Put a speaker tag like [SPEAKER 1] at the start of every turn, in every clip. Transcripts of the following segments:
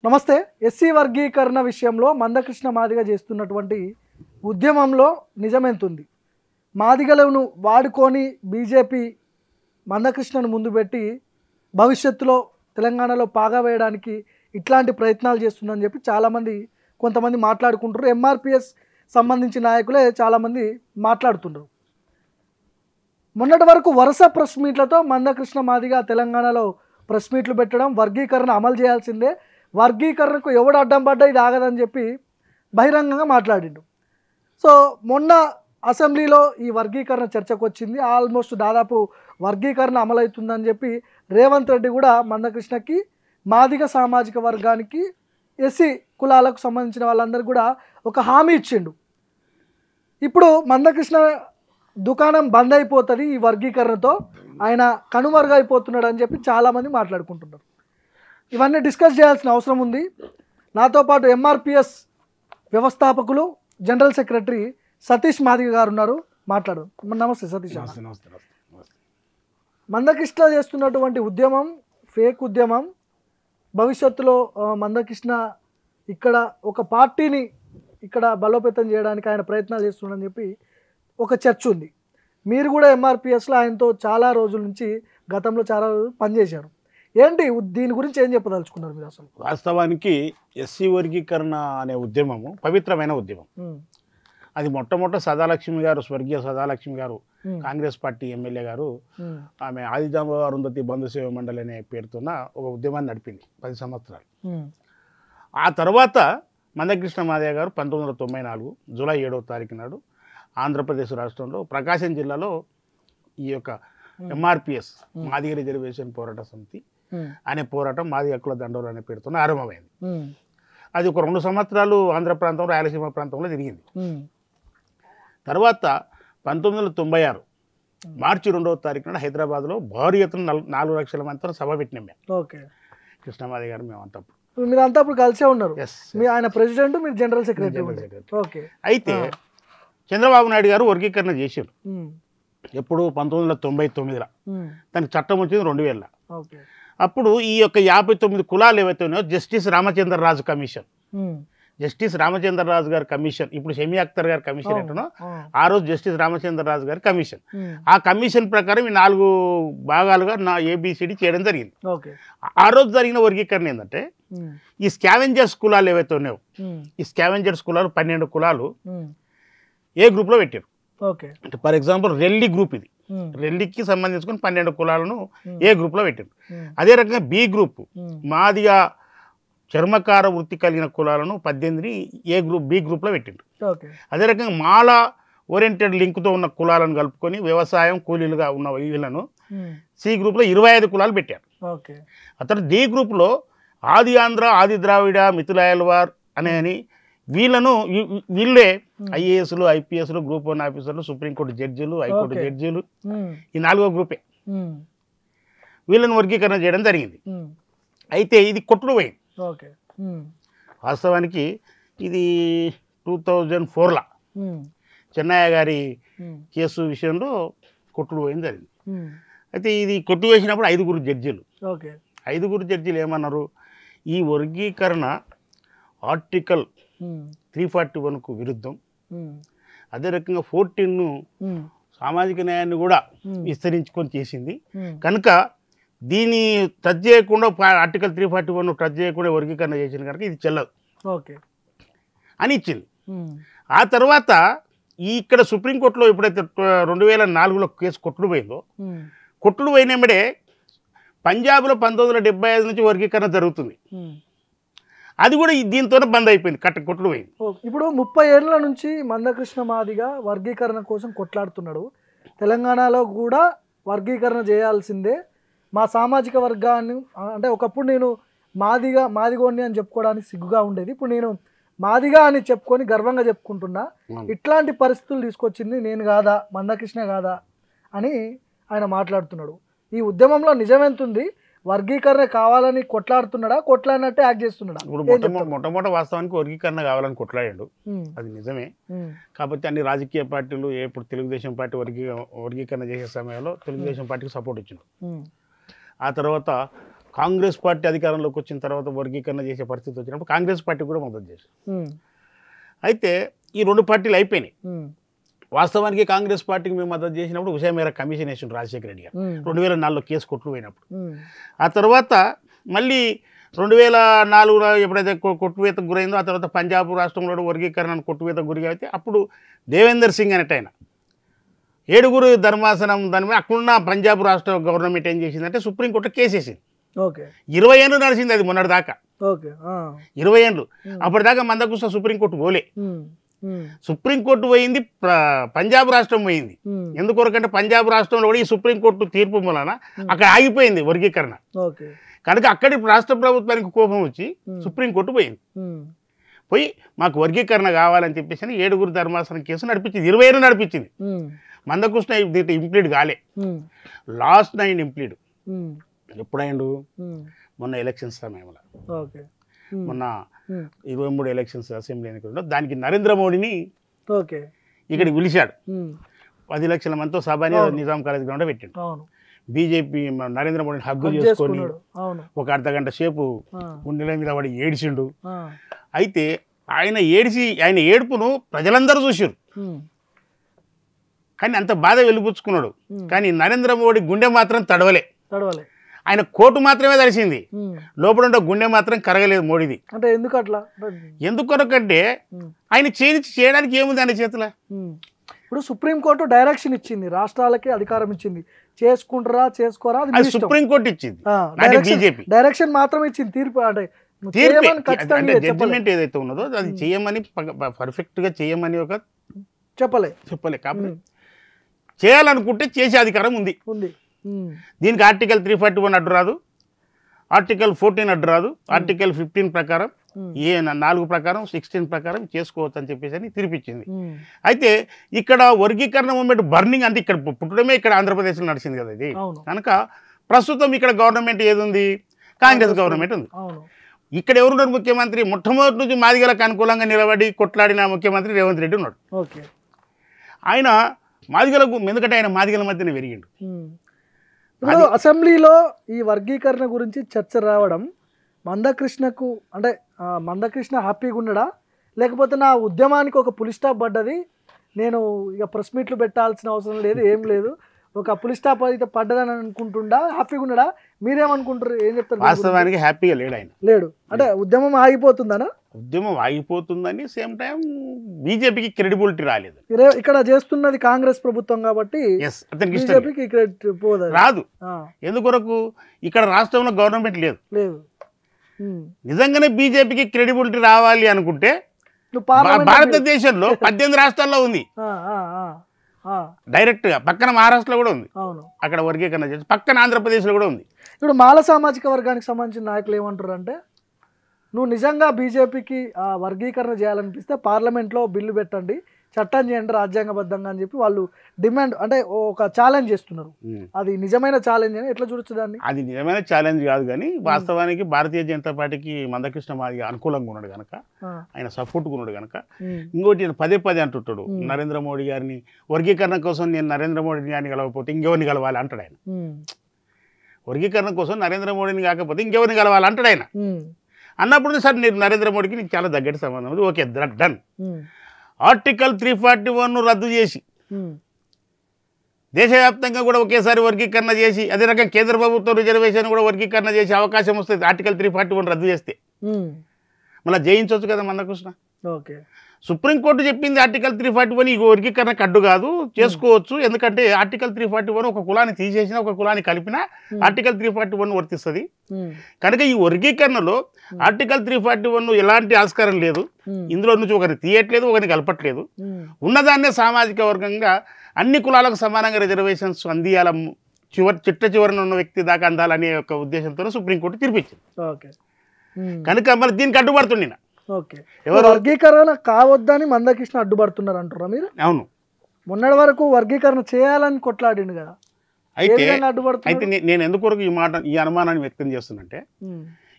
[SPEAKER 1] నమస్తే. ఎస్సీ వర్గీకరణ విషయంలో మందకృష్ణ మాదిగ చేస్తున్నటువంటి ఉద్యమంలో నిజమెంతుంది? మాదిగలను వాడుకొని బీజేపీ మందకృష్ణను ముందు పెట్టి భవిష్యత్తులో తెలంగాణలో పాగా వేయడానికి ఇట్లాంటి ప్రయత్నాలు చేస్తుందని చెప్పి కొంతమంది మాట్లాడుకుంటారు. ఎంఆర్పిఎస్ సంబంధించిన నాయకులే చాలామంది మాట్లాడుతుంటారు. మొన్నటి వరకు వరుస ప్రెస్ మీట్లతో మందకృష్ణ మాదిగ తెలంగాణలో ప్రెస్ మీట్లు పెట్టడం, వర్గీకరణ అమలు చేయాల్సిందే, వర్గీకరణకు ఎవడు అడ్డం పడ్డా ఇది ఆగదని చెప్పి బహిరంగంగా మాట్లాడిండు. సో మొన్న అసెంబ్లీలో ఈ వర్గీకరణ చర్చకు వచ్చింది. ఆల్మోస్ట్ దాదాపు వర్గీకరణ అమలవుతుందని చెప్పి రేవంత్ రెడ్డి కూడా మందకృష్ణకి, మాదిగ సామాజిక వర్గానికి, ఎస్సీ కులాలకు సంబంధించిన వాళ్ళందరికీ కూడా ఒక హామీ ఇచ్చిండు. ఇప్పుడు మందకృష్ణ దుకాణం బంద్ అయిపోతుంది, ఈ వర్గీకరణతో ఆయన కనుమరుగైపోతున్నాడు అని చెప్పి చాలామంది మాట్లాడుకుంటున్నారు. ఇవన్నీ డిస్కస్ చేయాల్సిన అవసరం ఉంది. నాతో పాటు ఎంఆర్పిఎస్ వ్యవస్థాపకులు, జనరల్ సెక్రటరీ సతీష్ మాదిగ గారు ఉన్నారు. మాట్లాడు. నమస్తే సతీష్. మందకృష్ణ చేస్తున్నటువంటి ఉద్యమం ఫేక్ ఉద్యమం. భవిష్యత్తులో మందకృష్ణ ఇక్కడ ఒక పార్టీని ఇక్కడ బలోపేతం చేయడానికి ఆయన ప్రయత్నాలు చేస్తున్నాడని చెప్పి ఒక చర్చ ఉంది. మీరు కూడా ఎంఆర్పిఎస్లో ఆయనతో చాలా రోజుల నుంచి గతంలో చాలా రోజులు పనిచేశారు. ఏంటి దీని గురించి ఏం చెప్పదలుచుకున్నారు మీరు? అసలు
[SPEAKER 2] వాస్తవానికి ఎస్సీ వర్గీకరణ అనే ఉద్యమము పవిత్రమైన ఉద్యమం. అది మొట్టమొదట సదాలక్ష్మి గారు, స్వర్గీయ సదాలక్ష్మి గారు, కాంగ్రెస్ పార్టీ ఎమ్మెల్యే గారు, ఆమె ఆదిజాంబ అరుంధతి బంధు సేవ మండలి అనే పేరుతోన ఒక ఉద్యమాన్ని నడిపింది 10 సంవత్సరాలు. ఆ తర్వాత మందకృష్ణ మాదిగ గారు 1994 జూలై 7వ తారీఖు నాడు ఆంధ్రప్రదేశ్ రాష్ట్రంలో ప్రకాశం జిల్లాలో ఈ యొక్క ఎంఆర్పిఎస్ మాదిగ రిజర్వేషన్ పోరాట సమితి అనే పోరాటం మాదిగ హక్కుల దండోరా అనే పేరుతో ఆరంభమైంది. అది ఒక 2 సంవత్సరాలు ఆంధ్ర ప్రాంతం, రాయలసీమ ప్రాంతంలో తిరిగింది. తర్వాత 1996 మార్చి 2వ తారీఖు నాడు హైదరాబాద్లో భారీ ఎత్తున 4 లక్షల మందితో సభ పెట్టినాం మేము.
[SPEAKER 1] ఓకే.
[SPEAKER 2] కృష్ణమాదిగ గారు మేమంతా
[SPEAKER 1] మీరంతా అప్పుడు కలిసే ఉన్నారు. ఆయన ప్రెసిడెంట్, మీరు జనరల్ సెక్రటరీ. ఓకే.
[SPEAKER 2] అయితే చంద్రబాబు నాయుడు గారు వర్గీకరణ చేశారు. ఎప్పుడు 1999లో. దానికి చట్టం వచ్చింది 2000లో. అప్పుడు ఈ యొక్క 59 కులాలు ఏవైతే ఉన్నాయో justice Ramachandra Raju commission, justice Ramachandra Raju గారి కమిషన్, ఇప్పుడు షమీ అఖ్తర్ గారి కమిషన్ ఏంటనో ఆ రోజు జస్టిస్ రామచంద్రరాజు గారి కమిషన్, ఆ కమిషన్ ప్రకారం ఈ 4 భాగాలుగా ఏబిసిడి చేయడం జరిగింది. ఆ రోజు జరిగిన వర్గీకరణ ఏంటంటే ఈ స్కావెంజర్స్ కులాలు ఏవైతే ఉన్నాయో, ఈ స్కావెంజర్స్ కులాలు 12 కులాలు ఏ గ్రూప్లో పెట్టారు. అంటే ఫర్ ఎగ్జాంపుల్ రెల్లి గ్రూప్, ఇది రెల్లికి సంబంధించుకుని 12 కులాలను ఏ గ్రూప్లో పెట్టారు. అదే రకంగా బి గ్రూప్, మాదిగ చర్మకార వృత్తి కలిగిన కులాలను 18ని ఏ గ్రూప్, బి గ్రూప్లో పెట్టిండు. అదే రకంగా మాల ఓరియంటెడ్ లింక్తో ఉన్న కులాలను కలుపుకొని వ్యవసాయం కూలీలుగా ఉన్న వీళ్ళను సి గ్రూప్లో 25 కులాలు పెట్టారు. అతను డి గ్రూప్లో ఆది ఆంధ్ర, ఆది ద్రావిడ, మిథులాయల్వార్ అని వీళ్ళే ఐఏఎస్లు, ఐపీఎస్లు, గ్రూప్ 1 ఆఫీసర్లు, సుప్రీంకోర్టు జడ్జీలు, హైకోర్టు జడ్జీలు, ఈ 4వ గ్రూపే వీళ్ళని వర్గీకరణ చేయడం జరిగింది. అయితే ఇది కొట్టుడు పోయింది. వాస్తవానికి ఇది 2004లో చెన్నయ్య గారి కేసు విషయంలో కొట్టుడు పోయింది జరిగింది. అయితే ఇది కొట్టు వేసినప్పుడు 5గురు జడ్జీలు, 5గురు జడ్జీలు ఏమన్నారు, ఈ వర్గీకరణ ఆర్టికల్ 341కు విరుద్ధం, అదే రకంగా 14ను సామాజిక న్యాయాన్ని కూడా విస్తరించుకొని చేసింది కనుక దీన్ని టచ్ చేయకుండా, ఆర్టికల్ 341 టచ్ చేయకుండా వర్గీకరణ చేసింది కనుక ఇది చెల్లదు అని ఇచ్చింది. ఆ తర్వాత ఇక్కడ సుప్రీంకోర్టులో ఎప్పుడైతే 2004లో కేసు కొట్టుడు పోయిందో, కొట్టుడు పోయినప్పుడే పంజాబ్లో 1975 నుంచి వర్గీకరణ జరుగుతుంది. అది కూడా దీంతోనే బంద్ అయిపోయింది, కొట్టుడు పోయింది.
[SPEAKER 1] ఇప్పుడు 30 ఏళ్ల నుంచి మందకృష్ణ మాదిగ వర్గీకరణ కోసం కొట్లాడుతున్నాడు. తెలంగాణలో కూడా వర్గీకరణ చేయాల్సిందే, మా సామాజిక వర్గాన్ని, అంటే ఒకప్పుడు నేను మాదిగోని అని చెప్పుకోవడానికి సిగ్గుగా ఉండేది, ఇప్పుడు నేను మాదిగా అని చెప్పుకొని గర్వంగా చెప్పుకుంటున్నా, ఇట్లాంటి పరిస్థితులు తీసుకొచ్చింది నేను కాదా, మందకృష్ణ కాదా అని ఆయన మాట్లాడుతున్నాడు. ఈ ఉద్యమంలో నిజమెంతుంది? వర్గీకరణ కావాలని కొట్లాడుతున్నాడా, కొట్లాడినట్టే యాక్ట్ చేస్తున్నాడా?
[SPEAKER 2] ఇప్పుడు మొట్టమొదటి వాస్తవానికి వర్గీకరణ కావాలని కొట్లాడాడు, అది నిజమే. కాబట్టి అన్ని రాజకీయ పార్టీలు, ఇప్పుడు తెలుగుదేశం పార్టీ వర్గీకరణ చేసే సమయంలో తెలుగుదేశం పార్టీకి సపోర్ట్ ఇచ్చిండు. ఆ తర్వాత కాంగ్రెస్ పార్టీ అధికారంలోకి వచ్చిన తర్వాత వర్గీకరణ చేసే పరిస్థితి వచ్చినప్పుడు కాంగ్రెస్ పార్టీ కూడా మద్దతు చేశారు. అయితే ఈ రెండు పార్టీలు అయిపోయినాయి. వాస్తవానికి కాంగ్రెస్ పార్టీకి మేము మద్దతు చేసినప్పుడు ఉషా మేర కమిషన్ వేసిండు రాజశేఖర రెడ్డి గారు 2004లో కేసు కొట్లు పోయినప్పుడు. ఆ తర్వాత మళ్ళీ 2004లో ఎప్పుడైతే కొట్టువేతకు గురైందో ఆ తర్వాత పంజాబ్ రాష్ట్రంలో వర్గీకరణ కొట్టువేతకు గురి అయితే అప్పుడు దేవేందర్ సింగ్ అనేట ఆయన 7 ధర్మాసనం దాని మీద అక్కడున్న పంజాబ్ రాష్ట్ర గవర్నమెంట్ ఏం చేసిందంటే సుప్రీంకోర్టు కేసు వేసింది. 20 ఏళ్ళు నడిచింది అది మొన్నటి దాకా. 20 ఏళ్ళు అప్పటిదాకా మందకృష్ణ సుప్రీంకోర్టు పోలే. సుప్రీంకోర్టు పోయింది, పంజాబ్ రాష్ట్రం పోయింది. ఎందుకొరకంటే పంజాబ్ రాష్ట్రంలో కూడా ఈ సుప్రీంకోర్టు తీర్పు మూలన అక్కడ ఆగిపోయింది వర్గీకరణ. కనుక అక్కడి రాష్ట్ర ప్రభుత్వానికి కోపం వచ్చి సుప్రీంకోర్టు పోయింది. పోయి మాకు వర్గీకరణ కావాలని చెప్పేసి 7 ధర్మాసనం కేసు నడిపించింది. 20 ఏళ్ళు నడిపించింది. మందకృష్ణ ఇంప్లీడ్ కాలే. లాస్ట్ 9 ఇంప్లీడ్ ఎప్పుడైండు? మొన్న ఎలక్షన్స్ సమయంలో, మొన్న 23 ఎలక్షన్స్ అసెంబ్లీ ఎన్నికల్లో దానికి నరేంద్ర మోడీని ఇక్కడికి పిలిచాడు. 10 లక్షల మందితో సభని నిజాం కాలేజ్ గ్రౌండ్ పెట్టిండు. బీజేపీ నరేంద్ర మోడీని హగ్గు చేసుకొని ఒక అర్ధగంట సేపు గుండెల మీద వాడి ఏడిచిండు. అయితే ఆయన ఏడుపును ప్రజలందరూ చూసారు, కానీ అంత బాధ వెలిపుచ్చుకున్నాడు. కానీ నరేంద్ర మోడీ గుండె మాత్రం తడవలే. ఆయన కోటు మాత్రమే తడిసింది, లోపల ఉండే గుండె మాత్రం కరగలేదు మోడీది.
[SPEAKER 1] అంటే ఎందుకు అట్లా?
[SPEAKER 2] ఎందుకొరకంటే ఆయన చేయడానికి ఏముంది ఆయన చేతిలో?
[SPEAKER 1] ఇప్పుడు సుప్రీంకోర్టు డైరెక్షన్ ఇచ్చింది, రాష్ట్రాలకి అధికారం ఇచ్చింది, చేసుకుంటారా చేసుకోరా
[SPEAKER 2] అది సుప్రీంకోర్టు ఇచ్చింది. బీజేపీ
[SPEAKER 1] డైరెక్షన్ మాత్రం ఇచ్చింది, తీర్పు అంటే
[SPEAKER 2] జడ్జిమెంట్ ఏదైతే ఉన్నదో అది చేయమని పర్ఫెక్ట్ గా చేయమని ఒక చెప్పలే. కాబట్టి చేయాలనుకుంటే చేసే అధికారం ఉంది. దీనికి ఆర్టికల్ 341 అడ్డు రాదు, ఆర్టికల్ 14 అడ్డు రాదు, ఆర్టికల్ 15 ప్రకారం 4 ప్రకారం 16 ప్రకారం చేసుకోవచ్చు అని చెప్పేసి అని తీర్పిచ్చింది. అయితే ఇక్కడ వర్గీకరణ మూమెంట్ బర్నింగ్ అంటే ఇక్కడ పుట్టడమే ఇక్కడ ఆంధ్రప్రదేశ్లో నడిచింది కదా ఇది. కనుక ప్రస్తుతం ఇక్కడ గవర్నమెంట్ ఏది ఉంది? కాంగ్రెస్ గవర్నమెంట్ ఉంది. ఇక్కడ ఎవరున్నారు ముఖ్యమంత్రి? మొట్టమొదటి నుంచి మాదిగలకు అనుకూలంగా నిలబడి కొట్లాడిన ముఖ్యమంత్రి రేవంత్ రెడ్డి ఉన్నాడు. ఆయన మాదిగలకు, ఎందుకంటే ఆయన మాదిగల మధ్యన పెరిగిండు.
[SPEAKER 1] అసెంబ్లీలో ఈ వర్గీకరణ గురించి చర్చ రావడం మందకృష్ణకు అంటే మందకృష్ణ హ్యాపీగా ఉండడా, లేకపోతే నా ఉద్యమానికి ఒక పులి స్టాప్ పడ్డది, నేను ఇక ప్రెస్ మీట్లు పెట్టాల్సిన అవసరం లేదు, ఏం లేదు, ఒక పులి స్టాప్ అయితే పడ్డదని అనుకుంటుండా, హ్యాపీగా ఉన్నాడా? మీరేమనుకుంటారు, ఏం చెప్తారు?
[SPEAKER 2] వాస్తవానికి హ్యాపీగా లేడు ఆయన.
[SPEAKER 1] లేడు అంటే ఉద్యమం ఆగిపోతుందనా?
[SPEAKER 2] ఉద్యమం ఆగిపోతుందని, సేమ్ టైం బీజేపీకి క్రెడిబిలిటీ రాలేదు.
[SPEAKER 1] ఇక్కడ చేస్తున్నది కాంగ్రెస్ ప్రభుత్వం కాబట్టి బీజేపీకి క్రెడిట్ పోదు,
[SPEAKER 2] రాదు. ఎందుకొరకు? ఇక్కడ రాష్ట్రంలో గవర్నమెంట్ లేదు. నిజంగానే బీజేపీకి క్రెడిబిలిటీ రావాలి అనుకుంటే భారతదేశంలో 18 రాష్ట్రాల్లో ఉంది డైరెక్ట్ గా. పక్కన మహారాష్ట్రలో కూడా ఉంది, అక్కడ వర్గీకరణ చేసి. పక్కన ఆంధ్రప్రదేశ్లో కూడా ఉంది.
[SPEAKER 1] ఇప్పుడు మాల సామాజిక వర్గానికి సంబంధించిన నాయకులు ఏమంటారు అంటే, నువ్వు నిజంగా బీజేపీకి వర్గీకరణ చేయాలనిపిస్తే పార్లమెంట్లో బిల్లు పెట్టండి, చట్టం చేయండి రాజ్యాంగబద్ధంగా అని చెప్పి వాళ్ళు డిమాండ్, అంటే ఒక ఛాలెంజ్ చేస్తున్నారు. అది నిజమైన ఛాలెంజ్ అని ఎట్లా చూడొచ్చు దాన్ని?
[SPEAKER 2] అది నిజమైన ఛాలెంజ్ కాదు, కానీ వాస్తవానికి భారతీయ జనతా పార్టీకి మందకృష్ణ మాదిగ అనుకూలంగా ఉన్నాడు కనుక, ఆయన సపోర్ట్గా ఉన్నాడు కనుక. ఇంకోటి పదే అంటుంటాడు, నరేంద్ర మోడీ గారిని వర్గీకరణ కోసం నేను నరేంద్ర మోడీ గారిని కలవకపోతే ఇంకెవరిని కలవాలి అంటాడు ఆయన. వర్గీకరణ కోసం నరేంద్ర మోడీని కాకపోతే ఇంకెవరిని కలవాలి అంటాడు ఆయన. అన్నప్పుడు సార్ నేను నరేంద్ర మోడీకి నీకు చాలా దగ్గర సంబంధం ఉంది, ఓకే డన్. ఆర్టికల్ 341 రద్దు చేసి దేశవ్యాప్తంగా కూడా ఒకేసారి వర్గీకరణ చేసి, అదే రకంగా కేంద్ర ప్రభుత్వం రిజర్వేషన్ కూడా వర్గీకరణ చేసే అవకాశం వస్తుంది. ఆర్టికల్ 341 రద్దు చేస్తే మళ్ళీ జయించవచ్చు కదా మందకృష్ణ. సుప్రీంకోర్టు చెప్పింది ఆర్టికల్ 341 ఈ వర్గీకరణకు అడ్డు కాదు, చేసుకోవచ్చు. ఎందుకంటే ఆర్టికల్ 341 ఒక కులాన్ని తీసేసినా ఒక కులాన్ని కలిపినా ఆర్టికల్ 341 వర్తిస్తుంది. కనుక ఈ వర్గీకరణలో ఆర్టికల్ 341 ఎలాంటి ఆస్కారం లేదు. ఇందులో నుంచి ఒకరిని తీయట్లేదు, ఒకరిని కలపట్లేదు. ఉన్నదాన్నే సామాజిక వర్గంగా అన్ని కులాలకు సమానంగా రిజర్వేషన్స్ అందియాల, చివరన ఉన్న వ్యక్తి దాకా అందాలనే ఒక ఉద్దేశంతో సుప్రీంకోర్టు తీర్పిచ్చింది. కనుక మరి దీనికి అడ్డుపడుతుంది.
[SPEAKER 1] వర్గీకరణ కావద్దని మందకృష్ణ అడ్డుపడుతున్నారు అంటారా మీరు?
[SPEAKER 2] అవును,
[SPEAKER 1] మొన్నటి వరకు వర్గీకరణ చేయాలని కొట్లాడిండు కదా.
[SPEAKER 2] అయితే నేను ఎందుకొరకు ఈ అనుమానాన్ని వ్యక్తం చేస్తున్నంటే,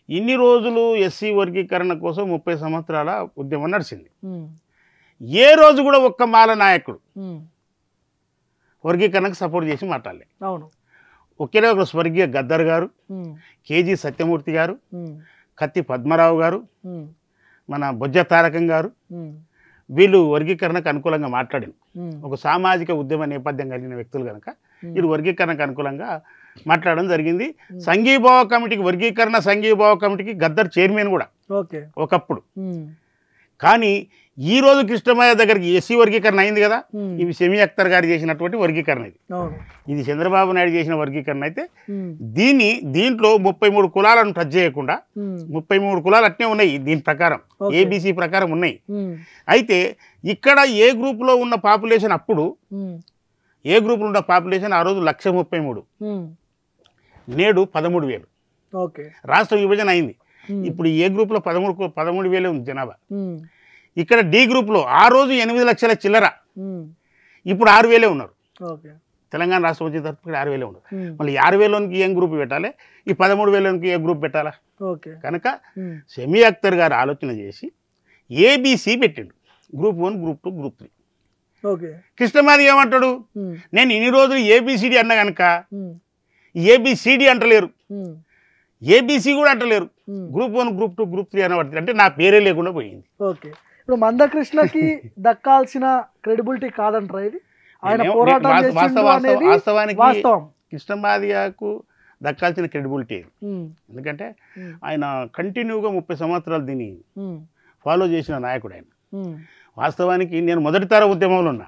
[SPEAKER 2] ఇన్ని రోజులు ఎస్సీ వర్గీకరణ కోసం 30 సంవత్సరాల ఉద్యమం నడిచింది. ఏ రోజు కూడా ఒక్క మాల నాయకుడు వర్గీకరణకు సపోర్ట్ చేసి మాట్లాడలే. ఒకేలా ఒక స్వర్గీయ గద్దర్ గారు, కేజీ సత్యమూర్తి గారు, కత్తి పద్మరావు గారు, మన బొజ్జ తారకం గారు, వీళ్ళు వర్గీకరణకు అనుకూలంగా మాట్లాడింది. ఒక సామాజిక ఉద్యమ నేపథ్యం కలిగిన వ్యక్తులు కనుక వీళ్ళు వర్గీకరణకు అనుకూలంగా మాట్లాడడం జరిగింది. సంఘీభావ కమిటీకి, వర్గీకరణ సంఘీభావ కమిటీకి గద్దర్ చైర్మన్ కూడా ఒకప్పుడు. కానీ ఈ రోజు కృష్ణమయ్య దగ్గరికి ఎస్సీ వర్గీకరణ అయింది కదా, ఇవి సెమీ అఖ్తర్ గారు చేసినటువంటి వర్గీకరణ. ఇది చంద్రబాబు నాయుడు చేసిన వర్గీకరణ అయితే దీంట్లో 33 కులాలను టచ్ చేయకుండా 33 కులాలు అట్నే ఉన్నాయి దీని ప్రకారం, ఏబిసి ప్రకారం ఉన్నాయి. అయితే ఇక్కడ ఏ గ్రూప్లో ఉన్న పాపులేషన్ అప్పుడు, ఏ గ్రూప్లో ఉన్న పాపులేషన్ ఆ రోజు 1,33,000, నేడు 13,000. రాష్ట్ర విభజన అయింది. ఇప్పుడు ఏ గ్రూప్లో 13,000 ఉంది జనాభా. ఇక్కడ డి గ్రూప్లో ఆ రోజు 8 లక్షల చిల్లర, ఇప్పుడు 6,000 ఉన్నారు. తెలంగాణ రాష్ట్రం వచ్చిన తర్వాత 6,000 ఉన్నారు. మళ్ళీ 6,000లోనికి ఏం గ్రూప్ పెట్టాలి, ఈ 13,000లోనికి ఏ గ్రూప్ పెట్టాలా? కనుక సెమీ అఖ్తర్ గారు ఆలోచన చేసి ఏబిసి పెట్టిండు, గ్రూప్ 1, గ్రూప్ 2, గ్రూప్ 3. కృష్ణమాది ఏమంటాడు, నేను ఇన్ని రోజులు ఏబిసిడి అన్నా కనుక ఏబిసిడి అంటలేరు, ఏబిసి కూడా అంటలేరు, గ్రూప్ 1, గ్రూప్ 2, గ్రూప్ 3 అనబడుతుంది. అంటే నా పేరే లేకుండా పోయింది.
[SPEAKER 1] ఇప్పుడు మందకృష్ణకి దక్కాల్సిన క్రెడిబిలిటీ కాదంటారా ఇది? ఆయన పోరాటం
[SPEAKER 2] వాస్తవానికి కృష్ణమాదిగకు దక్కాల్సిన క్రెడిబిలిటీ. ఎందుకంటే ఆయన కంటిన్యూగా 30 సంవత్సరాలు దీన్ని ఫాలో చేసిన నాయకుడు ఆయన. వాస్తవానికి నేను మొదటి తర ఉద్యమంలో ఉన్నా,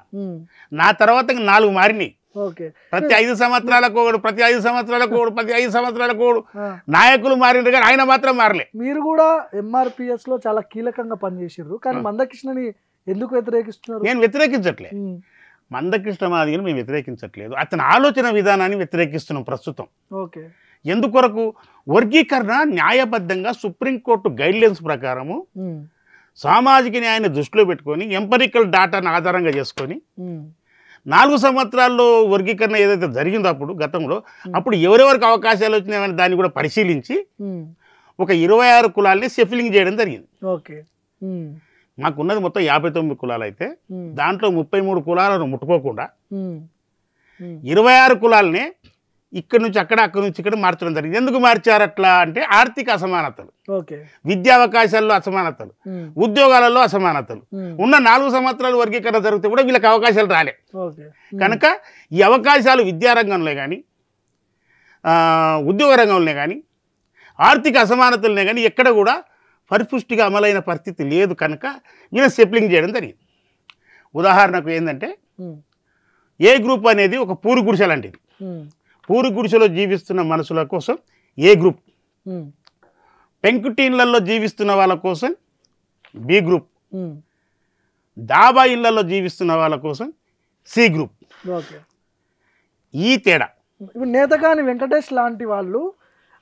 [SPEAKER 2] నా తర్వాత 4 మారినాయి. ప్రతి 5 సంవత్సరాలకు ప్రతి 5 సంవత్సరాలకు నాయకులు మారినారు, కానీ ఆయన మాత్రం మారలే.
[SPEAKER 1] మీరు కూడా ఎంఆర్పిఎస్ లో చాలా కీలకంగా పనిచేసారు, కానీ మందకృష్ణని ఎందుకు వ్యతిరేకిస్తున్నారు?
[SPEAKER 2] నేను వ్యతిరేకించట్లే, మందకృష్ణ మాదిగని మేము వ్యతిరేకించట్లేదు, అతని ఆలోచన విధానాన్ని వ్యతిరేకిస్తున్నాం ప్రస్తుతం. ఎందుకొరకు? వర్గీకరణ న్యాయబద్ధంగా సుప్రీంకోర్టు గైడ్లైన్స్ ప్రకారము సామాజిక న్యాయాన్ని దృష్టిలో పెట్టుకొని ఎంపరికల్ డాటాను ఆధారంగా చేసుకొని 4 సంవత్సరాల్లో వర్గీకరణ ఏదైతే జరిగిందో అప్పుడు గతంలో, అప్పుడు ఎవరెవరికి అవకాశాలు వచ్చినాయని దాన్ని కూడా పరిశీలించి ఒక 26 కులాలని షెఫిలింగ్ చేయడం జరిగింది. మాకున్నది మొత్తం 59 కులాలు అయితే దాంట్లో 33 కులాలను ముట్టుకోకుండా 26 కులాలనే ఇక్కడ నుంచి అక్కడ, అక్కడ నుంచి ఇక్కడ మార్చడం జరిగింది. ఎందుకు మార్చారు అట్లా అంటే ఆర్థిక అసమానతలు, విద్యావకాశాల్లో అసమానతలు, ఉద్యోగాలలో అసమానతలు. ఉన్న 4 సంవత్సరాలు వర్గీకరణ జరిగితే కూడా వీళ్ళకి అవకాశాలు రాలే. కనుక ఈ అవకాశాలు విద్యారంగంలో కానీ, ఉద్యోగ రంగంలో కానీ, ఆర్థిక అసమానతలనే కానీ ఎక్కడ కూడా పరిపుష్టిగా అమలైన పరిస్థితి లేదు. కనుక వీళ్ళ సెప్లింగ్ చేయడం జరిగింది. ఉదాహరణకు ఏంటంటే ఏ గ్రూప్ అనేది ఒక పూరి గుడిసె లాంటిది. పూరి గుడిసెలో జీవిస్తున్న మనుషుల కోసం ఏ గ్రూప్, పెంకుటీన్లలో జీవిస్తున్న వాళ్ళ కోసం బి గ్రూప్, డాబా ఇళ్లలో జీవిస్తున్న వాళ్ళ కోసం సి గ్రూప్. ఈ తేడా.
[SPEAKER 1] ఇప్పుడు నేతకాని వెంకటేష్ లాంటి వాళ్ళు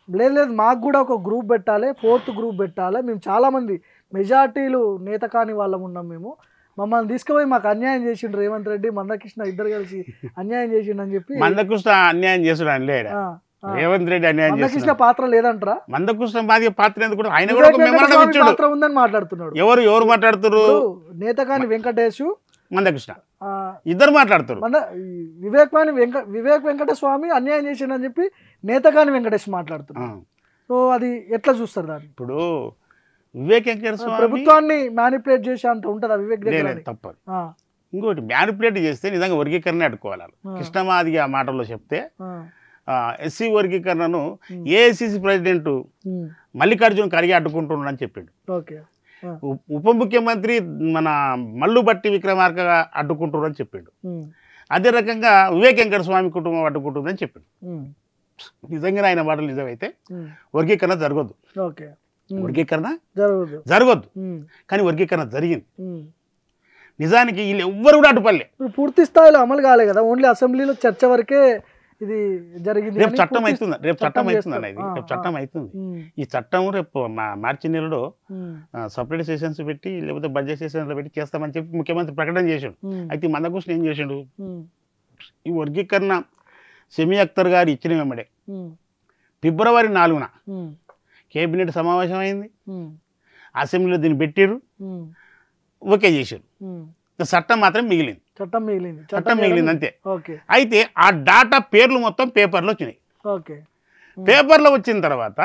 [SPEAKER 1] లేదు మాకు కూడా ఒక గ్రూప్ పెట్టాలి, 4th గ్రూప్ పెట్టాలి, మేము చాలామంది మెజార్టీలు నేతకాని వాళ్ళం ఉన్నాం, మేము మమ్మల్ని తీసుకుపోయి మాకు అన్యాయం చేసిండు రేవంత్ రెడ్డి మందకృష్ణ ఇద్దరు కలిసి అన్యాయం చేసిండు అని చెప్పి.
[SPEAKER 2] మందకృష్ణ అన్యాయం చేసాడు అని లేడా, రేవంత్ రెడ్డి అన్యాయం చేసాడు.
[SPEAKER 1] మందకృష్ణ పాత్ర లేదంటారా?
[SPEAKER 2] మందకృష్ణ మాది పాత్ర ఎందుకు? ఆయన కూడా ఒక మెమోరాండం ఇచ్చాడు.
[SPEAKER 1] పాత్ర ఉందని మాట్లాడుతున్నాడు.
[SPEAKER 2] ఎవరు మాట్లాడుతున్నారు?
[SPEAKER 1] నేతకాని వెంకటేష్,
[SPEAKER 2] మందకృష్ణ ఇద్దరు మాట్లాడుతారు.
[SPEAKER 1] వివేక్ వెంకటేష్ స్వామి అన్యాయం చేసిండు అని చెప్పి నేతకాని వెంకటేష్ మాట్లాడుతున్నారు. సో అది ఎట్లా చూస్తారు దాన్ని?
[SPEAKER 2] ఇప్పుడు వివేక్ వెంకటేష్ స్వామి
[SPEAKER 1] ప్రభుత్వాన్ని మ్యానిపులేట్ చేసే అంత ఉంటుందా వివేక్?
[SPEAKER 2] తప్పదు. ఇంకోటి మ్యానిపులేట్ చేస్తే నిజంగా వర్గీకరణ అడ్డుకోవాలి. కృష్ణమాదిగ ఆ మాటల్లో చెప్తే ఎస్సీ వర్గీకరణను ఏఐసిసి ప్రెసిడెంట్ మల్లికార్జున ఖర్గే అడ్డుకుంటున్నాడు అని చెప్పిండు. ఉప ముఖ్యమంత్రి మన మల్లుబట్టి విక్రమార్క అడ్డుకుంటున్నాడు అని చెప్పిండు. అదే రకంగా వివేక్ వెంకట స్వామి కుటుంబం అడ్డుకుంటుందని చెప్పిండు. నిజంగా ఆయన మాటలు నిజమైతే వర్గీకరణ జరగద్దు, వర్గీకరణ జరగద్దు. కానీ వర్గీకరణ జరిగింది. నిజానికి వీళ్ళు ఎవ్వరు కూడా అడ్డుపడలే.
[SPEAKER 1] పూర్తి స్థాయిలో అమలు కాలే కదా, ఓన్లీ అసెంబ్లీలో చర్చ వరకే ఇది జరిగింది.
[SPEAKER 2] రేపు చట్టం అవుతుంది, రేపు చట్టం అవుతుంది. ఈ చట్టం రేపు మార్చి నెలలో సపరేట్ సెషన్స్ పెట్టి లేకపోతే బడ్జెట్ సెషన్స్ పెట్టి చేస్తామని చెప్పి ముఖ్యమంత్రి ప్రకటన చేశాడు. అయితే మందకృష్ణ ఏం చేశాడు? ఈ వర్గీకరణ సెమీ అఖ్తర్ గారు ఇచ్చిన వెంబడే ఫిబ్రవరి 4న కేబినెట్ సమావేశం అయింది, అసెంబ్లీలో దీన్ని పెట్టారు, ఓకే చేశారు. చట్టం మాత్రం మిగిలింది, చట్టం మిగిలింది అంతే. అయితే ఆ డాటా పేర్లు మొత్తం పేపర్లో వచ్చినాయి.
[SPEAKER 1] ఓకే.
[SPEAKER 2] పేపర్లో వచ్చిన తర్వాత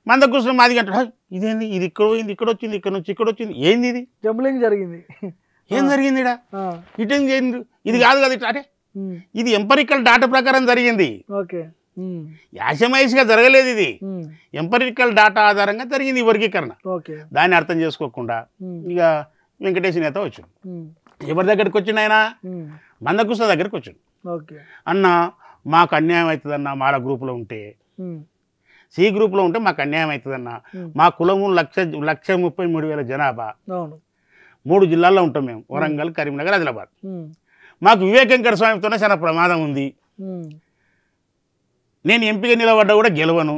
[SPEAKER 2] మందకృష్ణ మాదిగ అంటాడు, ఇదేంది, ఇది ఇక్కడ పోయింది, ఇక్కడ వచ్చింది, ఇక్కడ నుంచి ఇక్కడ వచ్చింది, ఏంది ఇది,
[SPEAKER 1] జంబ్లింగ్ జరిగింది,
[SPEAKER 2] ఏం జరిగింది ఇడా, ఇటేం చేయండి, ఇది కాదు కదా ఇట్లా, అంటే ఇది ఎంపరికల్ డాటా ప్రకారం జరిగింది,
[SPEAKER 1] ఓకే,
[SPEAKER 2] యాసమయస్గా జరగలేదు, ఇది ఎంపరికల్ డాటా ఆధారంగా జరిగింది ఈ వర్గీకరణ.
[SPEAKER 1] ఓకే.
[SPEAKER 2] దాన్ని అర్థం చేసుకోకుండా ఇక వెంకటేష్ నేత వచ్చాడు. ఎవరి దగ్గరికి వచ్చిండు ఆయన? మందకృష్ణ దగ్గరికి వచ్చాడు.
[SPEAKER 1] ఓకే.
[SPEAKER 2] అన్న మాకు అన్యాయం అవుతుందన్న, మాల గ్రూపులో ఉంటే, సి గ్రూప్లో ఉంటే మాకు అన్యాయం అవుతుందన్న, మా కులము 1,33,000 జనాభా, 3 జిల్లాల్లో ఉంటాం మేము, వరంగల్, కరీంనగర్, ఆదిలాబాద్. మాకు వివేక్ వెంకట స్వామితోనే చాలా ప్రమాదం ఉంది, నేను ఎంపీగా నిలబడ్డా కూడా గెలవను,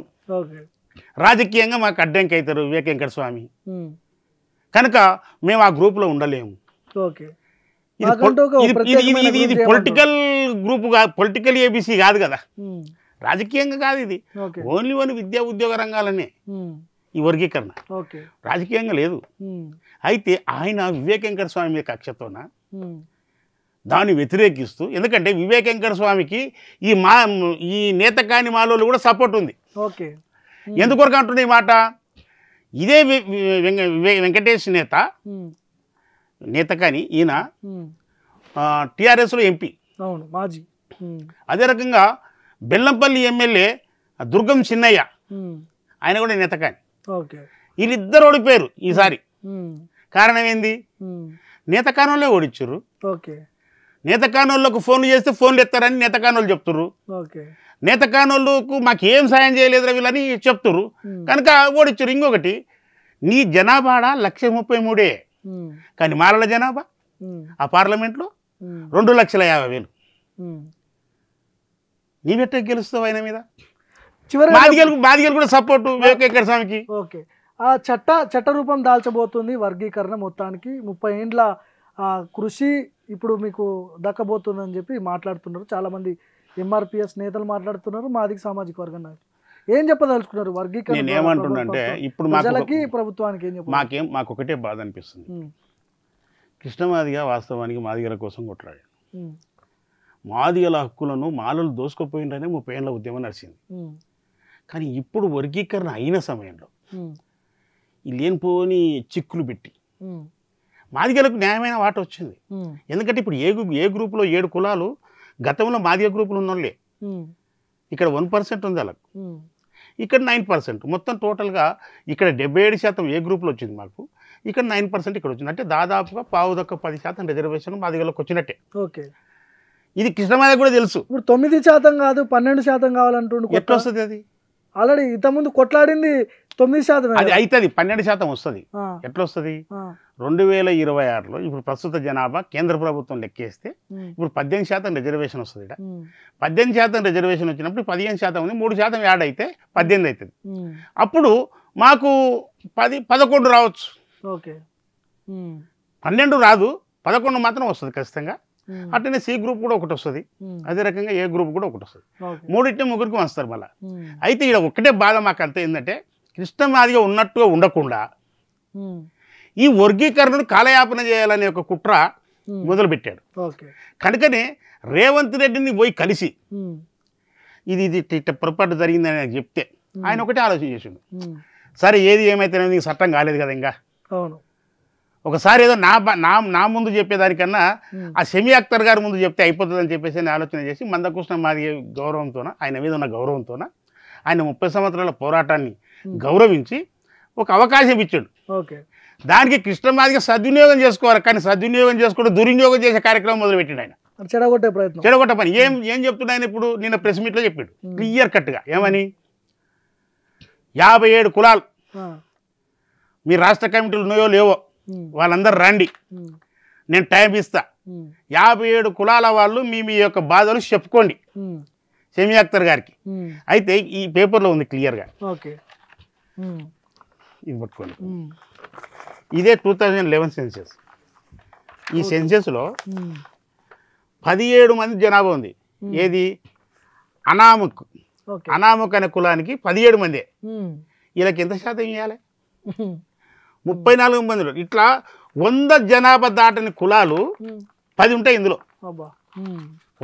[SPEAKER 2] రాజకీయంగా మాకు అడ్డంకి అవుతారు వివేక్ వెంకట స్వామి, కనుక మేము ఆ గ్రూప్లో ఉండలేము. ఇది పొలిటికల్ గ్రూప్, పొలిటికల్ ఏబీసీ కాదు కదా, రాజకీయంగా కాదు, ఇది ఓన్లీ విద్యా ఉద్యోగ రంగాలనే ఈ వర్గీకరణ, రాజకీయంగా లేదు. అయితే ఆయన వివేక్ వెంకట స్వామి మీద కక్షతోన దాన్ని వ్యతిరేకిస్తూ, ఎందుకంటే వివేక్ వెంకట స్వామికి ఈ నేత కాని మాలోళ్ళు కూడా సపోర్ట్ ఉంది. ఎందుకొరకు అంటున్నా ఈ మాట, ఇదే వెంకటేష్ నేత కానీ ఈయన టీఆర్ఎస్లో ఎంపీ,
[SPEAKER 1] మాజీ.
[SPEAKER 2] అదే రకంగా బెల్లంపల్లి ఎమ్మెల్యే దుర్గం చిన్నయ్య, ఆయన కూడా నేత కానీ, వీళ్ళిద్దరు ఓడిపోయారు ఈసారి. కారణం ఏంది? నేత కానోళ్ళే ఓడిచ్చారు. నేత కానోళ్ళకు ఫోన్లు చేస్తే ఫోన్లు ఎత్తారని నేత కానోళ్ళు చెప్తుర్రు, నేత కానోళ్ళకు మాకు ఏం సాయం చేయలేదు వీళ్ళని చెప్తుర్రు, కనుక ఓడిచ్చారు. ఇంకొకటి, నీ జనాభా 1,33,000, కానీ మాలల జనాభా ఆ పార్లమెంట్లో 2,50,000. నీవెట్ట గెలుస్తావు ఆయన మీద? బాధిగలు కూడా సపోర్టు వివేక్ వెంకట స్వామికి.
[SPEAKER 1] ఓకే. ఆ చట్ట రూపం దాల్చబోతుంది వర్గీకరణ, మొత్తానికి 30 ఏండ్ల కృషి ఇప్పుడు మీకు దక్కబోతుందని చెప్పి మాట్లాడుతున్నారు చాలామంది. ఎంఆర్పిఎస్ నేతలు మాట్లాడుతున్నారు, మాదిగ సామాజిక వర్గం నాయకులు. ఏం చెప్పదలుచుకున్నారు వర్గీకరణ?
[SPEAKER 2] నేను ఏమంటున్నా అంటే, ఇప్పుడు
[SPEAKER 1] ప్రజలకి ప్రభుత్వానికి ఏం చెప్పాలి?
[SPEAKER 2] మాకు ఒకటే బాధ అనిపిస్తుంది. కృష్ణమాదిగ వాస్తవానికి మాదిగల కోసం కొట్లాడాడు. మాదిగల హక్కులను మాలలు దోసుకుపోయిందనే 30 ఏళ్ళ ఉద్యమం నడిచింది. కానీ ఇప్పుడు వర్గీకరణ అయిన సమయంలో ఈ లేనిపోని చిక్కులు పెట్టి మాదిగలకు న్యాయమైన వాట వచ్చింది. ఎందుకంటే ఇప్పుడు ఏ గ్రూపులో 7 కులాలు, గతంలో మాదిగ గ్రూపులు ఉన్నోళ్ళే, ఇక్కడ 1% ఉంది వాళ్ళకు, ఇక్కడ 9%, మొత్తం టోటల్గా ఇక్కడ 77% ఏ గ్రూప్లో వచ్చింది మాకు, ఇక్కడ 9% ఇక్కడ వచ్చింది. అంటే దాదాపుగా 10% రిజర్వేషన్ మాదిగలకు వచ్చినట్టే.
[SPEAKER 1] ఓకే.
[SPEAKER 2] ఇది కృష్ణమాదిగ కూడా తెలుసు.
[SPEAKER 1] ఇప్పుడు 9% కాదు 12% కావాలంటుండు.
[SPEAKER 2] ఎట్లా వస్తుంది అది?
[SPEAKER 1] ఆల్రెడీ ఇంతకుముందు కొట్లాడింది 9%.
[SPEAKER 2] అది అవుతుంది, 12% వస్తుంది. ఎట్లా వస్తుంది? 2026లో ఇప్పుడు ప్రస్తుత జనాభా కేంద్ర ప్రభుత్వం లెక్కేస్తే ఇప్పుడు 18% రిజర్వేషన్ వస్తుంది. 18% రిజర్వేషన్ వచ్చినప్పుడు 15% ఉంది, 3% యాడ్ అయితే 18 అవుతుంది. అప్పుడు మాకు 11 రావచ్చు.
[SPEAKER 1] ఓకే.
[SPEAKER 2] 12 రాదు, 11 మాత్రం వస్తుంది ఖచ్చితంగా. అట్లనే సి గ్రూప్ కూడా ఒకటి వస్తుంది, అదే రకంగా ఏ గ్రూప్ కూడా ఒకటి వస్తుంది. 3 ముగ్గురికి వస్తారు మళ్ళీ. అయితే ఇక్కడ ఒకటే బాధ మాకు అంత ఏంటంటే, కృష్ణమాదిగ ఉన్నట్టుగా ఉండకుండా ఈ వర్గీకరణను కాలయాపన చేయాలనే ఒక కుట్ర మొదలుపెట్టాడు. కనుకనే రేవంత్ రెడ్డిని పోయి కలిసి ఇది పొరపాటు జరిగిందని ఆయన చెప్తే ఆయన ఒకటే ఆలోచన చేసిండు, సరే ఏది ఏమైతే చట్టం కాలేదు కదా, ఇంకా ఒకసారి ఏదో నా ముందు చెప్పేదానికన్నా ఆ షమీ అఖ్తర్ గారి ముందు చెప్తే అయిపోతుందని చెప్పేసి ఆలోచన చేసి మందకృష్ణ మాదిగ గౌరవంతోన, ఆయన మీద ఉన్న గౌరవంతోన, ఆయన 30 సంవత్సరాల పోరాటాన్ని గౌరవించి ఒక అవకాశం ఇచ్చాడు. దానికి కృష్ణమాదిగ సద్వినియోగం చేసుకోవాలి, కానీ సద్వినియోగం చేసుకుంటూ దుర్వినియోగం చేసే కార్యక్రమం మొదలుపెట్టిండు ఆయన. చెడగొట్టే పని ఏం చెప్తున్నాయని ఇప్పుడు నిన్న ప్రెస్ మీట్లో చెప్పాడు క్లియర్ కట్గా. ఏమని? 57 కులాలు మీ రాష్ట్ర కమిటీలు ఉన్నాయో లేవో వాళ్ళందరూ రండి, నేను టైం ఇస్తా, 57 కులాల వాళ్ళు మీ యొక్క బాధలు చెప్పుకోండి షమీ అఖ్తర్ గారికి. అయితే ఈ పేపర్లో ఉంది క్లియర్గా, ఇది పట్టుకోండి. ఇదే 2011 సెన్సెస్. ఈ సెన్సెస్లో 17 మంది జనాభా ఉంది. ఏది? అనాముక్ అనే కులానికి 17 మందే. వీళ్ళకి ఎంత శాతం ఇవ్వాలి? 34 మందిలో. ఇట్లా 100 జనాభా దాటని కులాలు 10 ఉంటాయి ఇందులో.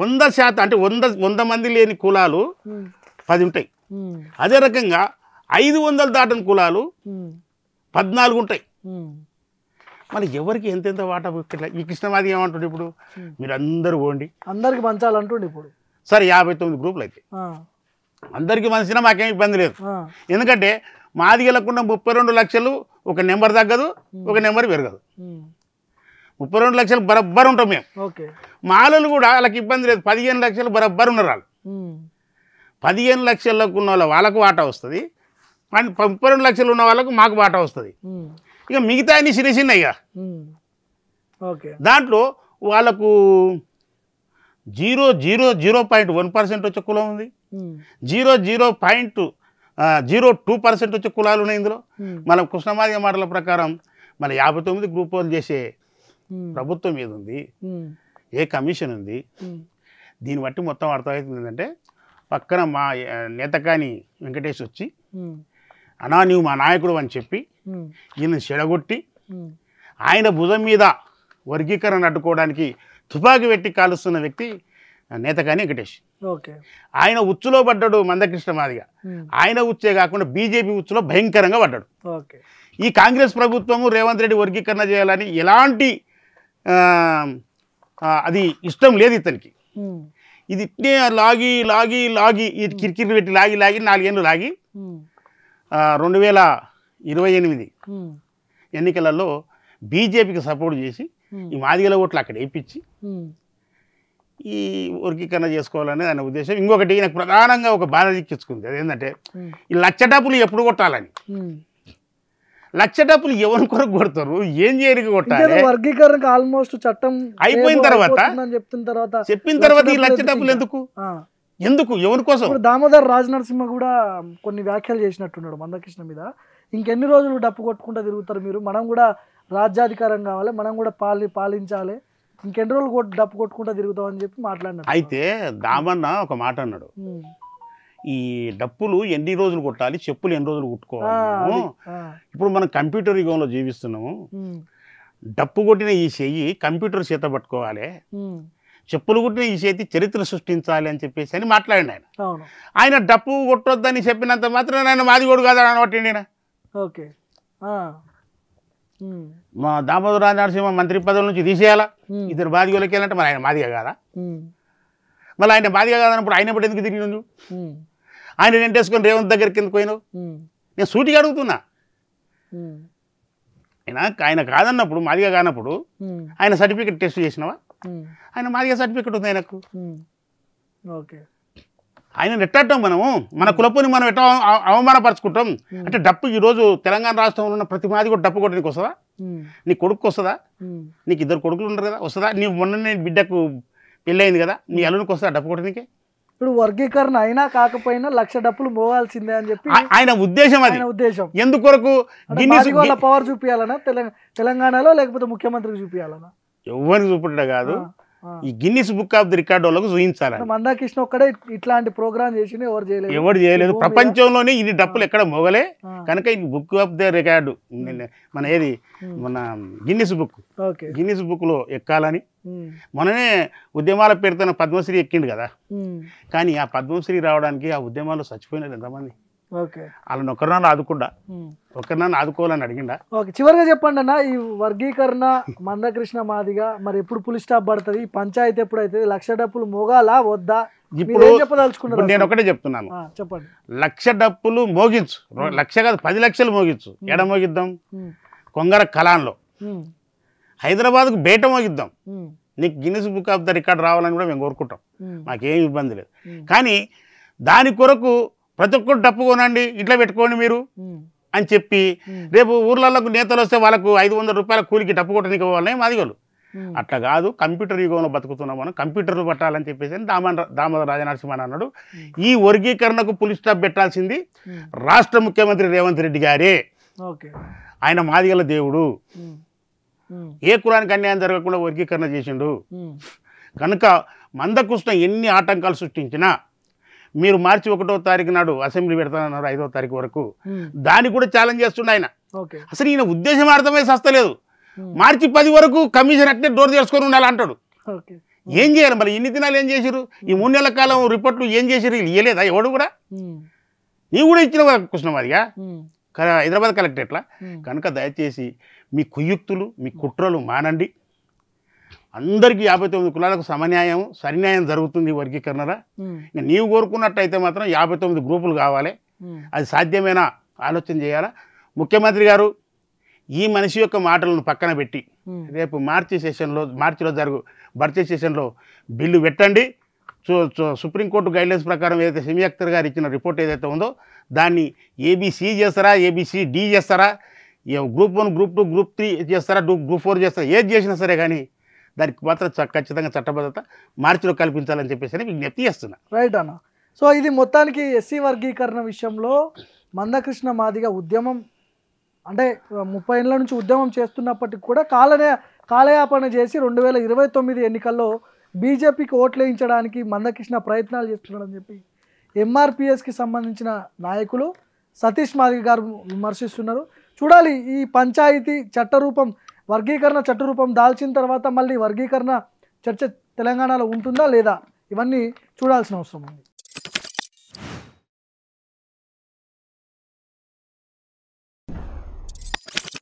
[SPEAKER 2] 100% అంటే 100 మంది లేని కులాలు 10 ఉంటాయి. అదే రకంగా 500 దాటని కులాలు 14 ఉంటాయి. మరి ఎవరికి ఎంతెంత వాటా ఇట్లా ఈ కృష్ణమాది ఏమంటుండే ఇప్పుడు మీరు అందరూ పోండి
[SPEAKER 1] అందరికి పంచాలంటుండే ఇప్పుడు
[SPEAKER 2] సరే 59 గ్రూపులు అయితే అందరికీ మంచినా మాకేం ఇబ్బంది లేదు. ఎందుకంటే మాదిగలకున్న 32 లక్షలు ఒక నెంబర్ తగ్గదు, ఒక నెంబర్ పెరగదు. 32 లక్షలు బరబ్బర్ ఉంటాం మేము. మాలలు కూడా వాళ్ళకి ఇబ్బంది లేదు, 15 లక్షలు బరబ్బర్ ఉన్నారు వాళ్ళు. 15 లక్షలకు ఉన్న వాళ్ళకు వాటా వస్తుంది, 32 లక్షలు ఉన్న వాళ్ళకు మాకు వాటా వస్తుంది. ఇక మిగతా అన్ని చిన్న చిన్న ఇక దాంట్లో వాళ్ళకు 0.1% వచ్చే కులం ఉంది, 0.02% వచ్చే కులాలు ఉన్నాయి ఇందులో. మన కృష్ణమాదిగ మాటల ప్రకారం మన 59 గ్రూప్ వాళ్ళు చేసే ప్రభుత్వం ఏది ఉంది, ఏ కమిషన్ ఉంది, దీన్ని బట్టి మొత్తం అర్థమవుతుంది ఏంటంటే పక్కన మా నేతకాని వెంకటేష్ వచ్చి అన్నా నువ్వు మా నాయకుడు అని చెప్పి ఈయన చెడగొట్టి ఆయన భుజం మీద వర్గీకరణ అడ్డుకోవడానికి తుపాకీ పెట్టి కాలుస్తున్న వ్యక్తి నేతకాని వెంకటేష్. ఆయన ఉచ్చులో పడ్డాడు మందకృష్ణ మాదిగ. ఆయన ఉచ్చే కాకుండా బీజేపీ ఉచ్చులో భయంకరంగా పడ్డాడు. ఈ కాంగ్రెస్ ప్రభుత్వము రేవంత్ రెడ్డి వర్గీకరణ చేయాలని ఎలాంటి అది ఇష్టం లేదు ఇతనికి. ఇది ఇట్నే లాగి లాగి లాగి ఈ కిరికిరి పెట్టి లాగి లాగి 4 ఏళ్ళు లాగి 2028 ఎన్నికలలో బీజేపీకి సపోర్ట్ చేసి ఈ మాదిగల ఓట్లు అక్కడ వేయించి ఈ వర్గీకరణ చేసుకోవాలనేది ఆయన ఉద్దేశం. ఇంకొకటి నాకు ప్రధానంగా ఒక బాధ చిక్కించుకుంది, అదేంటంటే ఈ లక్ష డబ్బులు ఎప్పుడు కొట్టాలని. లక్ష డబ్బులు ఎవరి కొరకు కొడతారు, ఏం చేయడానికి కొట్టాలి?
[SPEAKER 1] వర్గీకరణకు ఆల్మోస్ట్ చట్టం
[SPEAKER 2] అయిపోయిన తర్వాత చెప్పిన తర్వాత ఈ లక్ష డబ్బులు ఎందుకు ఎందుకు ఎవరి కోసం?
[SPEAKER 1] దామోదర్ రాజనరసింహ కూడా కొన్ని వ్యాఖ్యలు చేసినట్టున్నాడు మందకృష్ణ మీద. ఇంకెన్ని రోజులు డప్పు కొట్టుకుంటూ తిరుగుతారు మీరు, మనం కూడా రాజ్యాధికారం కావాలి, మనం కూడా పాలించాలి, ఇంకెన్ని రోజులు డప్పు కొట్టుకుంటూ తిరుగుతాం అని చెప్పి మాట్లాడినాడు.
[SPEAKER 2] అయితే దామన్న ఒక మాట అన్నాడు, ఈ డప్పులు ఎన్ని రోజులు కొట్టాలి, చెప్పులు ఎన్ని రోజులు కుట్టుకోవాలి. ఇప్పుడు మనం కంప్యూటర్ యుగంలో జీవిస్తున్నాము, డప్పు కొట్టిన ఈ చెయ్యి కంప్యూటర్ చేత పట్టుకోవాలి, చెప్పులు కుట్టిన ఈ చేతి చరిత్ర సృష్టించాలి అని చెప్పేసి అని మాట్లాడండి ఆయన. ఆయన డప్పు కొట్టొద్దని చెప్పినంత మాత్రం ఆయన మాదిగోడు కాదా అనబట్టండి ఆయన. మా దామోదర నరసింహ మంత్రి పదవుల నుంచి తీసేయాలా, ఇద్దరు మాదిగోళ్ళకి వెళ్ళాలంటే మరి ఆయన మాదిగ కాదా? మళ్ళీ ఆయన మాదిగ కాదన్నప్పుడు ఆయన ఎప్పుడు ఎందుకు తిరిగి నువ్వు? ఆయన వెంటేసుకొని రేవంత్ దగ్గరికి ఎందుకు పోయినావు? నేను సూటిగా అడుగుతున్నా. ఆయన కాదన్నప్పుడు మాదిగ కానప్పుడు ఆయన సర్టిఫికెట్ టెస్ట్ చేసినావా? ఆయన మాదిగ సర్టిఫికెట్ ఉంది ఆయనకు. ఆయన ఎట్టాం మనము మన కులపుని మనం ఎట్లా అవమానపరుచుకుంటాం అంటే డప్పు ఈరోజు తెలంగాణ రాష్ట్రంలో ఉన్న ప్రతి మాది కూడా డప్పు కొట్టి నీకు వస్తుందా? నీ కొడుకు వస్తుందా? నీకు 2 కొడుకులు ఉండరు కదా, వస్తుందా? నీవు మొన్ననే బిడ్డకు పెళ్ళయింది కదా, నీ అల్లునికి వస్తుందా డప్పు కొట్టడానికి?
[SPEAKER 1] ఇప్పుడు వర్గీకరణ అయినా కాకపోయినా 1,00,000 డప్పులు మోగాల్సిందే అని చెప్పి
[SPEAKER 2] ఆయన ఉద్దేశం. అది ఉద్దేశం ఎందుకొరకు?
[SPEAKER 1] పవర్ చూపించాలనా తెలంగాణలో, లేకపోతే ముఖ్యమంత్రికి చూపించాలనా?
[SPEAKER 2] ఎవరికి చూపుట కాదు, ఈ Guinness book of the record వాళ్ళకు చూపించాలి.
[SPEAKER 1] మందాకృష్ణ ఒక్కడే ఇట్లాంటి ప్రోగ్రామ్ చేసి ఎవరు
[SPEAKER 2] చేయలేదు ప్రపంచంలోనే. ఇది డప్పులు ఎక్కడ మోగలే కనుక ఇది బుక్ ఆఫ్ ది రికార్డు మన ఏది మన గిన్నిస్ బుక్ లో ఎక్కాలని. మననే ఉద్యమాల పేరుతో పద్మశ్రీ ఎక్కిండు కదా, కానీ ఆ పద్మశ్రీ రావడానికి ఆ ఉద్యమాల్లో చచ్చిపోయినారు ఎంతమంది? వాళ్ళని ఒకరినాన్ని ఆదుకోవాలని అడిగిండా?
[SPEAKER 1] చివరిగా చెప్పండి అన్న, ఈ వర్గీకరణ మందకృష్ణ మాదిగ మరి ఎప్పుడు పులి స్టాప్ పడుతుంది, పంచాయతీ ఎప్పుడు అవుతుంది, 1,00,000 డప్పులు మోగాలా వద్దా?
[SPEAKER 2] ఇప్పుడు నేను ఒకటే చెప్తున్నాను,
[SPEAKER 1] చెప్పండి.
[SPEAKER 2] 1,00,000 డప్పులు మోగించు, 1,00,000 కాదు 10 లక్షలు మోగించు. ఎడ మోగిద్దాం? కొంగర కలాన్లో. హైదరాబాద్కు బయట మోగిద్దాం. నీకు Guinness book of the record రావాలని కూడా మేము కోరుకుంటాం, మాకేం ఇబ్బంది లేదు. కానీ దాని కొరకు ప్రతి ఒక్కరు డప్పు కొనండి, ఇట్లా పెట్టుకోండి మీరు అని చెప్పి రేపు ఊర్లలోకి నేతలు వస్తే వాళ్ళకు 500 రూపాయల కూలికి డప్పు కొట్టడానికి వాళ్ళే మాదిగోళ్ళు. అట్లా కాదు, కంప్యూటర్ యుగంలో బతుకుతున్నాం మనం, కంప్యూటర్లు పట్టాలని చెప్పేసి దామోదర రాజనరసింహ అన్నాడు. ఈ వర్గీకరణకు పులి స్టాప్ పెట్టాల్సింది రాష్ట్ర ముఖ్యమంత్రి రేవంత్ రెడ్డి గారే. ఆయన మాదిగల దేవుడు, ఏ కులానికి అన్యాయం జరగకుండా వర్గీకరణ చేసిండు. కనుక మందకృష్ణ ఎన్ని ఆటంకాలు సృష్టించినా మీరు మార్చి 1వ తారీఖు నాడు అసెంబ్లీ పెడతానన్నారు 5వ తారీఖు వరకు, దాన్ని కూడా ఛాలెంజ్ చేస్తుండే ఆయన. అసలు ఈయన ఉద్దేశం అర్థమై సస్తలేదు. మార్చి 10 వరకు కమిషన్ అట్నే డోర్ చేసుకొని ఉండాలంటాడు. ఏం చేయాలి మరి? ఇన్ని దినాలు ఏం చేసిరు? ఈ 3 నెలల కాలం రిపోర్ట్లు ఏం చేసిరు? ఇవ్వలేదా ఎవడు కూడా? నీవు కూడా ఇచ్చిన కృష్ణమాదిగా హైదరాబాద్ కలెక్టరేట్లా. కనుక దయచేసి మీ కుయుక్తులు, మీ కుట్రలు మానండి. అందరికీ 59 కులాలకు సమన్యాయం, సరిన్యాయం జరుగుతుంది వర్గీకరణరా. ఇంకా నీవు కోరుకున్నట్టయితే మాత్రం 59 గ్రూపులు కావాలి. అది సాధ్యమేనా ఆలోచన చేయాలా. ముఖ్యమంత్రి గారు ఈ మనిషి యొక్క మాటలను పక్కన పెట్టి రేపు మార్చిలో జరుగు బడ్జెట్ సెషన్లో బిల్లు పెట్టండి. సుప్రీంకోర్టు గైడ్లైన్స్ ప్రకారం ఏదైతే సెమీ అఖ్తర్ గారు ఇచ్చిన రిపోర్ట్ ఏదైతే ఉందో దాన్ని ఏబీసీ చేస్తారా, ఏబీసీ-D చేస్తారా, గ్రూప్ 1, గ్రూప్ 2, గ్రూప్ 3 చేస్తారా, గ్రూప్ 4 చేస్తారా, ఏది చేసినా సరే కానీ దానికి మాత్రం ఖచ్చితంగా చట్టబద్ధత మార్చిలో కల్పించాలని చెప్పేసి విజ్ఞప్తి చేస్తున్నా.
[SPEAKER 1] రైట్ అన్న. సో ఇది మొత్తానికి ఎస్సీ వర్గీకరణ విషయంలో మందకృష్ణ మాదిగ ఉద్యమం అంటే 30 ఏళ్ళ నుంచి ఉద్యమం చేస్తున్నప్పటికీ కూడా కాలయాపన చేసి 2029 ఎన్నికల్లో బీజేపీకి ఓట్లు వేయించడానికి మందకృష్ణ ప్రయత్నాలు చేస్తున్నాడని చెప్పి ఎంఆర్పిఎస్కి సంబంధించిన నాయకులు సతీష్ మాదిగ గారు విమర్శిస్తున్నారు. చూడాలి ఈ పంచాయతీ చట్టరూపం, వర్గీకరణ చట్టరూపం దాల్చిన తర్వాత మళ్ళీ వర్గీకరణ చర్చ తెలంగాణలో ఉంటుందా లేదా, ఇవన్నీ చూడాల్సిన అవసరం ఉంది.